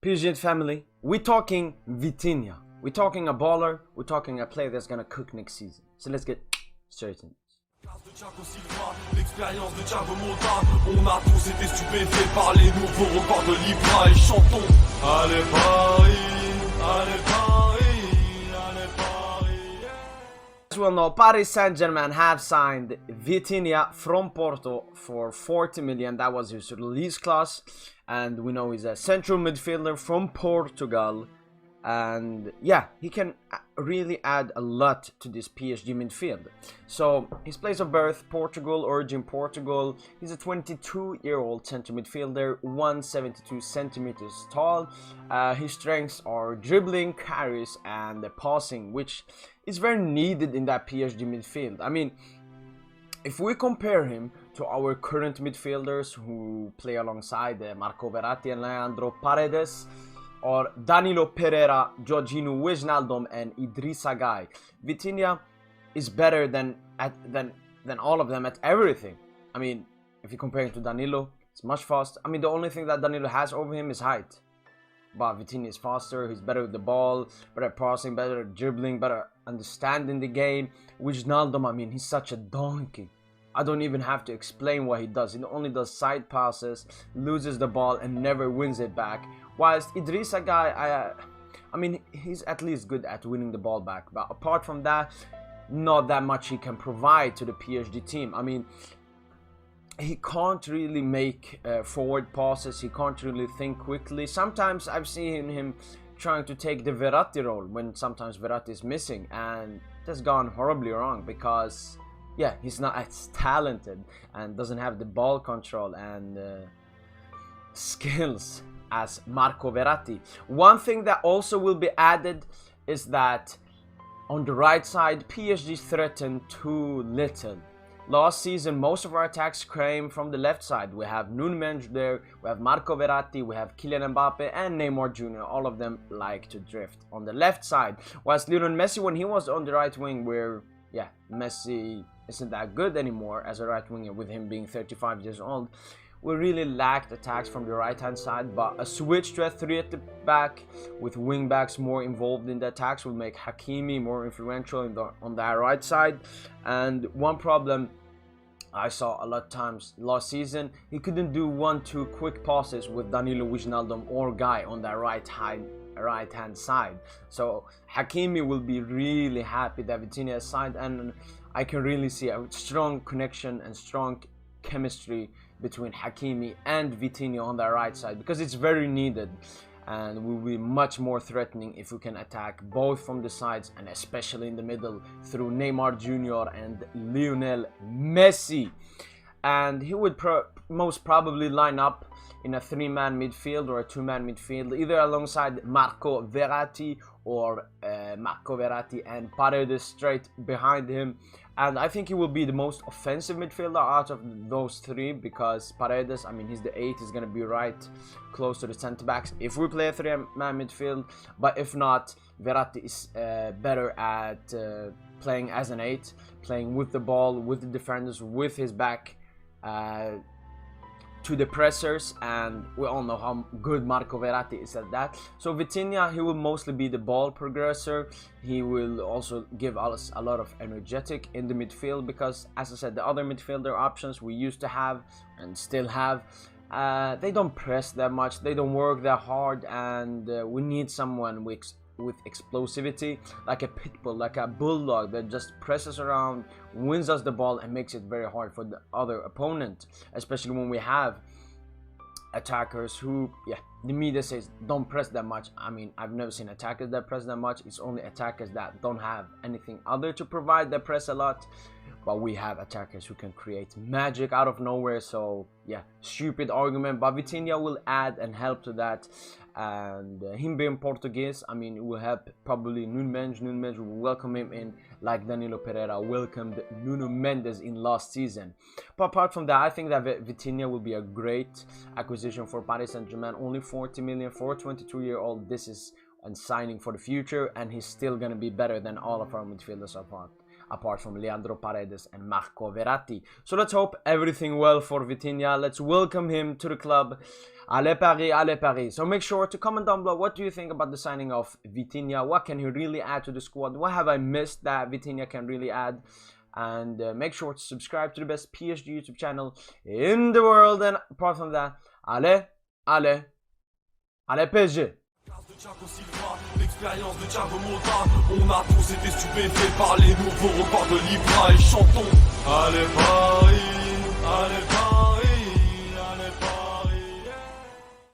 PSGINT family, we're talking Vitinha. We're talking a baller. We're talking a player that's gonna cook next season. So let's get straight in. L'expérience de Thiago Motta, on a tous été stupéfaits par les nouveaux records de Libra et chantons. Allez Paris, allez Paris, allez Paris. As we all know, Paris Saint-Germain have signed Vitinha from Porto for 40 million. That was his release clause, and we know he's a central midfielder from Portugal. And yeah, he can really add a lot to this PSG midfield. So his place of birth, Portugal, origin Portugal. He's a 22-year-old centre midfielder, 172 centimeters tall. His strengths are dribbling, carries, and passing, which is very needed in that PSG midfield. I mean, if we compare him to our current midfielders who play alongside Marco Verratti and Leandro Paredes, or Danilo Pereira, Jorginho Wijnaldum, and Idrissa Gueye, Vitinha is better than all of them at everything. I mean, if you compare him to Danilo, it's much faster. I mean, the only thing that Danilo has over him is height. But Vitinha is faster, he's better with the ball, better at passing, better at dribbling, better understanding the game. Wijnaldum, I mean, he's such a donkey. I don't even have to explain what he does. He only does side passes, loses the ball, and never wins it back. Whilst Idrissa Gueye, I mean, he's at least good at winning the ball back. But apart from that, not that much he can provide to the PSG team. I mean, he can't really make forward passes. He can't really think quickly. Sometimes I've seen him trying to take the Verratti role when sometimes Verratti is missing. And that's gone horribly wrong because, yeah, he's not as talented and doesn't have the ball control and skills as Marco Verratti. One thing that also will be added is that on the right side, PSG threatened too little. Last season, most of our attacks came from the left side. We have Nuno Mendes there, we have Marco Verratti, we have Kylian Mbappe and Neymar Jr. All of them like to drift on the left side. Whilst Lionel Messi, when he was on the right wing, where, yeah, Messi isn't that good anymore as a right winger with him being 35 years old, we really lacked attacks from the right hand side. But a switch to a 3 at the back with wing backs more involved in the attacks will make Hakimi more influential on that right side. And one problem I saw a lot of times last season, he couldn't do 1-2 quick passes with Danilo, Wijnaldum or Gueye on that right hand side. So Hakimi will be really happy that Vitinha is signed, and I can really see a strong connection and strong chemistry between Hakimi and Vitinha on the right side, because it's very needed and will be much more threatening if we can attack both from the sides and especially in the middle through Neymar Jr. and Lionel Messi. And he would most probably line up in a 3-man midfield or a 2-man midfield, either alongside Marco Verratti or Marco Verratti and Paredes straight behind him. And I think he will be the most offensive midfielder out of those three, because Paredes, I mean, he's the 8, he's going to be right close to the center backs if we play a 3-man midfield. But if not, Verratti is better at playing as an 8, playing with the ball, with the defenders, with his back to the pressers, and we all know how good Marco Verratti is at that. So Vitinha, he will mostly be the ball progressor. He will also give us a lot of energetic in the midfield, because as I said, the other midfielder options we used to have and still have, they don't press that much, they don't work that hard, and we need someone with explosivity, like a pit bull, like a bulldog that just presses around, wins us the ball, and makes it very hard for the other opponent, especially when we have attackers who, yeah, the media says don't press that much. I mean, I've never seen attackers that press that much. It's only attackers that don't have anything other to provide that press a lot. But we have attackers who can create magic out of nowhere. So yeah, stupid argument, but Vitinha will add and help to that. And him being Portuguese, I mean, it will help probably Nuno Mendes. Nuno Mendes will welcome him in, like Danilo Pereira welcomed Nuno Mendes in last season. But apart from that, I think that Vitinha will be a great acquisition for Paris Saint-Germain. Only 40 million for a 22-year-old. This is a signing for the future, and he's still going to be better than all of our midfielders apart from Leandro Paredes and Marco Verratti. So let's hope everything well for Vitinha. Let's welcome him to the club. Allez Paris, allez Paris. So make sure to comment down below, what do you think about the signing of Vitinha? What can he really add to the squad? What have I missed that Vitinha can really add? And make sure to subscribe to the best PSG YouTube channel in the world. And apart from that, allez, allez, allez PSG. L'expérience de Thiago Motta, on a tous été stupéfaits par les nouveaux records de Libra et chantons. Allez Paris.